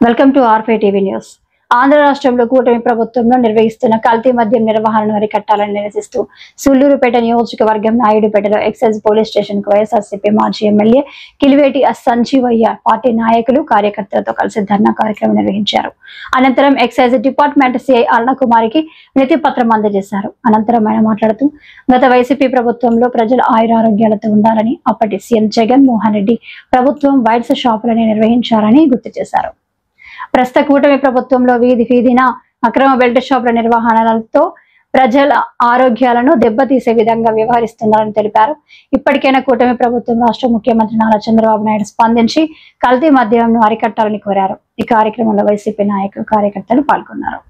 Welcome to R5 TV news. Andhra రాష్ట్రంలో కూటమి ప్రభుత్వంలో నిర్వహిస్తున్న కల్తీ మద్యం నిర్వహణను అరికట్టాలని నిరసిస్తూ సుళ్లూరుపేట నియోజకవర్గం నాయుడుపేటలో ఎక్సైజ్ పోలీస్ స్టేషన్ కు వైఎస్ఆర్సీపీ మాజీ ఎమ్మెల్యే కిలివేటి సంజీవయ్య పార్టీ నాయకులు కార్యకర్తలతో కలిసి ధర్నా కార్యక్రమం నిర్వహించారు. అనంతరం ఎక్సైజ్ డిపార్ట్మెంట్ సిఐ అరుణకుమారికి వినతి పత్రం అందజేశారు. అనంతరం ఆయన మాట్లాడుతూ గత వైసీపీ ప్రభుత్వంలో ప్రజలు ఆయురారోగ్యాలతో ఉండాలని, అప్పటి సీఎం జగన్ మోహన్ రెడ్డి ప్రభుత్వం వైన్స్ షాపులని నిర్వహించారని గుర్తు చేశారు. ప్రస్తుత కూటమి ప్రభుత్వంలో వీధి వీధిన అక్రమ బెల్ట్ షాపుల నిర్వహణలతో ప్రజల ఆరోగ్యాలను దెబ్బతీసే విధంగా వ్యవహరిస్తున్నారని తెలిపారు. ఇప్పటికైనా కూటమి ప్రభుత్వం రాష్ట్ర ముఖ్యమంత్రి నారా చంద్రబాబు నాయుడు స్పందించి కల్తీ మద్యంను అరికట్టాలని కోరారు. ఈ కార్యక్రమంలో వైసీపీ నాయకులు, కార్యకర్తలు పాల్గొన్నారు.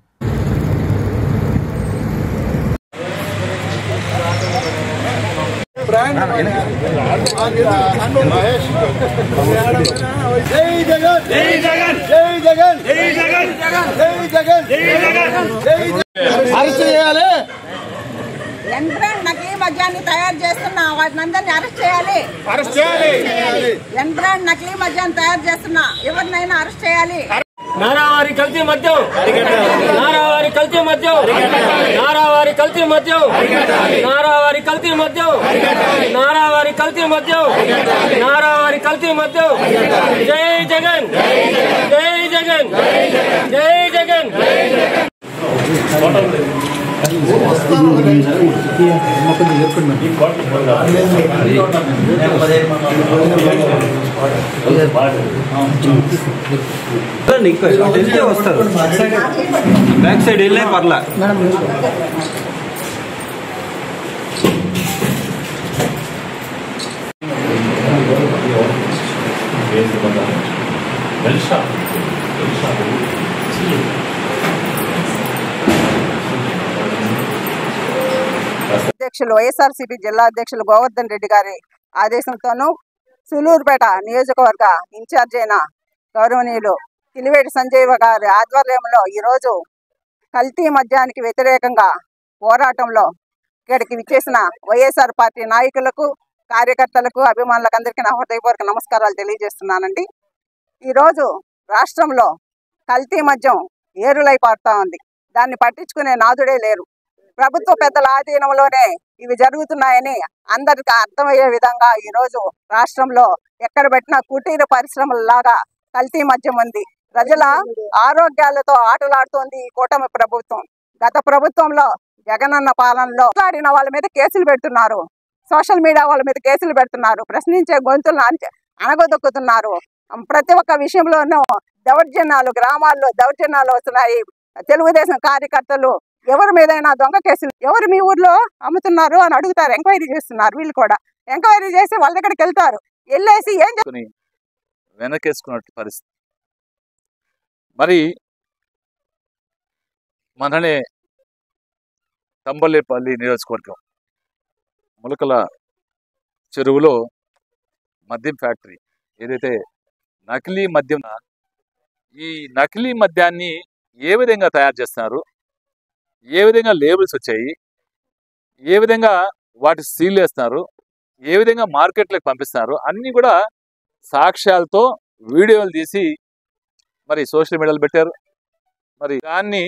నకిలీ మద్యాన్ని తయారు చేస్తున్నా వాటినందరినీ అరెస్ట్ చేయాలి. యంత్రాన్ని నకిలీ మద్యాన్ని తయారు చేస్తున్నా ఎవరినైనా అరెస్ట్ చేయాలి. నారావారి కల్తీ మద్యం, నారావారి కల్తీ మద్యం, నారావారి కల్తీ మద్యం, నారావారి కల్తీ మద్యం, నారావారి కల్తీ మద్యం, నారావారి కల్తీ మద్యం. జై జగన్, జై జగన్, జై జగన్. వస్తారు బ్యాక్ సైడ్ వెళ్ళే పర్లా. అధ్యక్షులు వైఎస్ఆర్సీపీ జిల్లా అధ్యక్షులు గోవర్ధన్ రెడ్డి గారి ఆదేశంతోనూ సులూరుపేట నియోజకవర్గ ఇన్ఛార్జ్ అయిన గౌరవనీయులు కిలివేటి సంజయ్ గారి ఆధ్వర్యంలో ఈరోజు కల్తీ మద్యానికి వ్యతిరేకంగా పోరాటంలో ఇక్కడికి విచ్చేసిన వైఎస్ఆర్ పార్టీ నాయకులకు, కార్యకర్తలకు, అభిమానులకు అందరికీ నా హృదయపూర్వక నమస్కారాలు తెలియజేస్తున్నానండి. ఈరోజు రాష్ట్రంలో కల్తీ మద్యం ఏరులై పారుతా ఉంది. దాన్ని పట్టించుకునే నాదుడే లేరు. ప్రభుత్వ పెద్దల ఆధీనంలోనే ఇవి జరుగుతున్నాయని అందరికి అర్థమయ్యే విధంగా ఈరోజు రాష్ట్రంలో ఎక్కడ పెట్టినా కుటీర పరిశ్రమలలాగా కల్తీ మద్యం ఉంది. ప్రజల ఆరోగ్యాలతో ఆటలాడుతోంది ఈ కూటమి ప్రభుత్వం. గత ప్రభుత్వంలో జగనన్న పాలనలో మాట్లాడిన వాళ్ళ మీద కేసులు పెడుతున్నారు, సోషల్ మీడియా వాళ్ళ మీద కేసులు పెడుతున్నారు, ప్రశ్నించే గొంతులను అణగదొక్కుతున్నారు. ప్రతి ఒక్క విషయంలోనూ దౌర్జన్యాలు, గ్రామాల్లో దౌర్జన్యాలు వస్తున్నాయి. తెలుగుదేశం కార్యకర్తలు ఎవరి మీదైనా దొంగ కేసులు, ఎవరు మీ ఊర్లో అమ్ముతున్నారు అని అడుగుతారు, ఎంక్వైరీ చేస్తున్నారు. వీళ్ళు కూడా ఎంక్వైరీ చేసి వాళ్ళ దగ్గరికి వెళ్తారు. వెళ్ళేసి ఏం వెనకేసుకున్నట్టు పరిస్థితి. మరి మననే తంబలేపల్లి నియోజకవర్గం ములకల చెరువులో మద్యం ఫ్యాక్టరీ ఏదైతే నకిలీ మద్యం, ఈ నకిలీ మద్యాన్ని ఏ విధంగా తయారు చేస్తున్నారు, ఏ విధంగా లేబుల్స్ వచ్చాయి, ఏ విధంగా వాటి సీల్ వేస్తున్నారు, ఏ విధంగా మార్కెట్లోకి పంపిస్తున్నారు, అన్నీ కూడా సాక్ష్యాలతో వీడియోలు తీసి మరి సోషల్ మీడియాలో పెట్టారు. మరి దాన్ని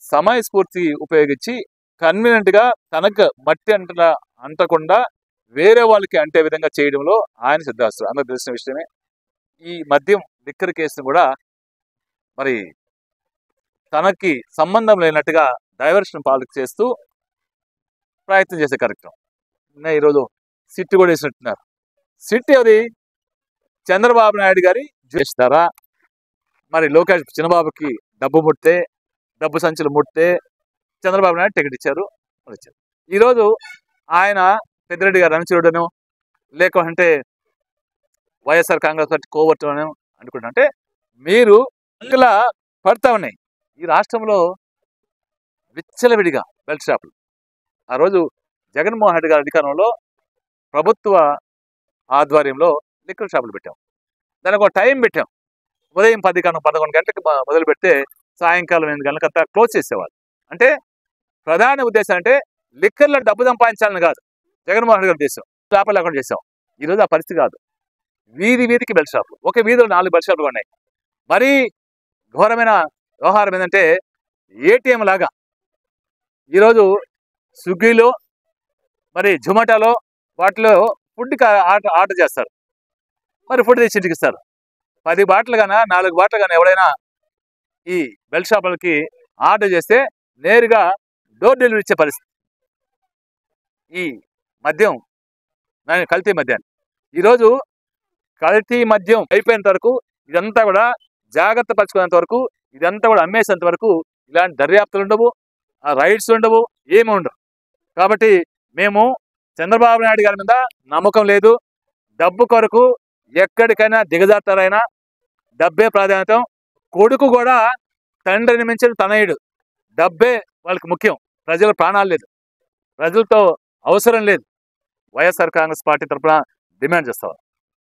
సమయస్ఫూర్తి ఉపయోగించి కన్వీనియంట్గా తనకు మట్టి అంటకుండా వేరే వాళ్ళకి అంటే విధంగా చేయడంలో ఆయన సిద్ధాస్తారు. అందరికి తెలిసిన విషయమే. ఈ మద్యం లిక్కర్ కేసును కూడా మరి తనకి సంబంధం లేనట్టుగా డైవర్షన్ పాలిటిక్స్ చేస్తూ ప్రయత్నం చేసే కార్యక్రమం ఈరోజు సిట్ కూడా వేసినట్టున్నారు. సిట్ అది చంద్రబాబు నాయుడు గారి చేస్తారా? మరి లోకేష్ చిన్నబాబుకి డబ్బు సంచులు ముట్టే చంద్రబాబు నాయుడు టికెట్ ఇచ్చారు. ఈరోజు ఆయన పెద్దిరెడ్డి గారు అనుచరుడను లేకుంటే వైఎస్ఆర్ కాంగ్రెస్ పార్టీ కోవర్టను అనుకుంటుంటే మీరు ఇలా పడతా ఉన్నాయి. ఈ రాష్ట్రంలో విచ్చలవిడిగా బెల్ట్ షాపులు. ఆ రోజు జగన్మోహన్ రెడ్డి గారి అధికారంలో ప్రభుత్వ ఆధ్వర్యంలో లిక్కర్ షాపులు పెట్టాం. దానికి ఒక టైం పెట్టాం. ఉదయం 10-11 గంటలకు మొదలు పెడితే సాయంకాలం 8 గంటలకంతా క్లోజ్ చేసేవాళ్ళు. అంటే ప్రధాన ఉద్దేశం అంటే లిక్కర్లో డబ్బు సంపాదించాలని కాదు జగన్మోహన్ రెడ్డి గారి ఉద్దేశం. షాపులు లేకుండా చేసాం. ఈరోజు ఆ పరిస్థితి కాదు. వీధికి బెల్ట్ షాపులు, ఒక వీధిలో 4 బెల్ట్ షాపులు ఉన్నాయి. మరీ ఘోరమైన వ్యవహారం ఏంటంటే ఏటీఎం లాగా ఈరోజు స్విగ్గీలో మరి జొమాటోలో వాటిలో ఫుడ్కి ఆర్డర్ చేస్తారు, మరి ఫుడ్ తెచ్చి ఇంటికి ఇస్తారు. 10 బాటలు కానీ 4 బాటలు కానీ ఎవడైనా ఈ బెల్ట్ షాపులకి ఆర్డర్ చేస్తే నేరుగా డోర్ డెలివరీ ఇచ్చే పరిస్థితి. ఈ మద్యం కల్తీ మద్యాన్ని ఈరోజు కల్తీ మద్యం అయిపోయేంత వరకు ఇదంతా కూడా జాగ్రత్త పరచుకునేంత వరకు, ఇదంతా కూడా అమ్మేసేంత వరకు ఇలాంటి దర్యాప్తులు ఉండవు, రైడ్స్ ఉండవు, ఏమి ఉండవు. కాబట్టి మేము చంద్రబాబు నాయుడు గారి మీద నమ్మకం లేదు. డబ్బు కొరకు ఎక్కడికైనా దిగజారుతారైనా, డబ్బే ప్రాధాన్యత. కొడుకు కూడా తండ్రిని మించిన తనయుడు, డబ్బే వాళ్ళకి ముఖ్యం, ప్రజల ప్రాణాలు లేదు, ప్రజలతో అవసరం లేదు. వైఎస్ఆర్ కాంగ్రెస్ పార్టీ తరఫున డిమాండ్ చేస్తాం.